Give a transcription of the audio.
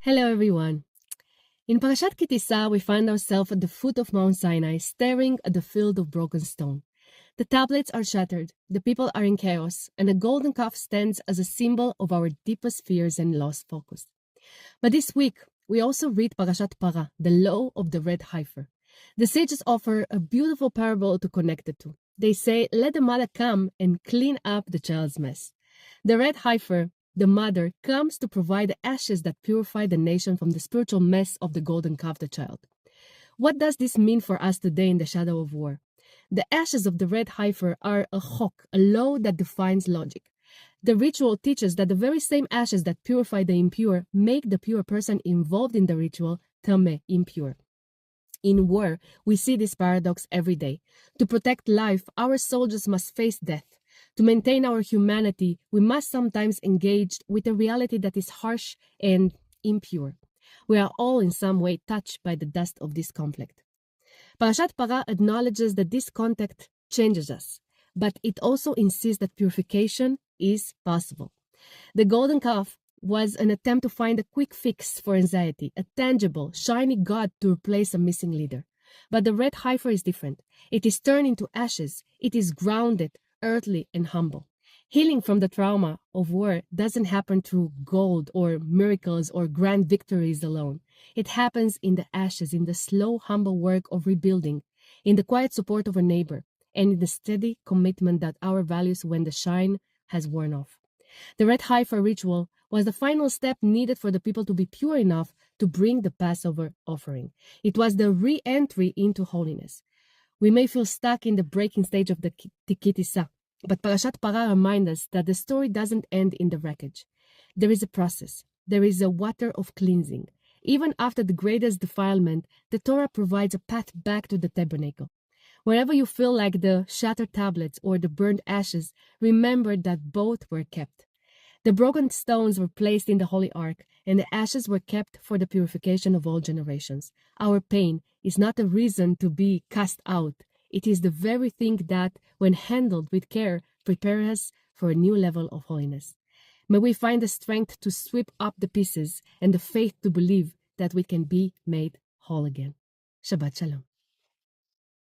Hello everyone. In Parashat Tisa, we find ourselves at the foot of Mount Sinai, staring at the field of broken stone. The tablets are shattered, the people are in chaos, and the golden calf stands as a symbol of our deepest fears and lost focus. But this week, we also read Parashat Para, the law of the red heifer. The sages offer a beautiful parable to connect the two. They say, let the mother come and clean up the child's mess. The red heifer, the mother, comes to provide the ashes that purify the nation from the spiritual mess of the golden calf, the child. What does this mean for us today in the shadow of war? The ashes of the red heifer are a chok, a law that defines logic. The ritual teaches that the very same ashes that purify the impure make the pure person involved in the ritual tameh, impure. In war, we see this paradox every day. To protect life, our soldiers must face death. To maintain our humanity, we must sometimes engage with a reality that is harsh and impure. We are all in some way touched by the dust of this conflict. Parashat Para acknowledges that this contact changes us, but it also insists that purification is possible. The golden calf was an attempt to find a quick fix for anxiety, a tangible, shiny god to replace a missing leader. But the red heifer is different. It is turned into ashes. It is grounded, earthly, and humble. Healing from the trauma of war doesn't happen through gold or miracles or grand victories alone. It happens in the ashes, in the slow, humble work of rebuilding, in the quiet support of a neighbor, and in the steady commitment that our values when the shine has worn off. The red heifer ritual was the final step needed for the people to be pure enough to bring the Passover offering. It was the re-entry into holiness. We may feel stuck in the breaking stage of the Tisa, but Parashat Para reminds us that the story doesn't end in the wreckage. There is a process. There is a water of cleansing. Even after the greatest defilement, the Torah provides a path back to the tabernacle. Wherever you feel like the shattered tablets or the burned ashes, remember that both were kept. The broken stones were placed in the Holy Ark, and the ashes were kept for the purification of all generations. Our pain is not a reason to be cast out. It is the very thing that, when handled with care, prepares us for a new level of holiness. May we find the strength to sweep up the pieces and the faith to believe that we can be made whole again. Shabbat Shalom.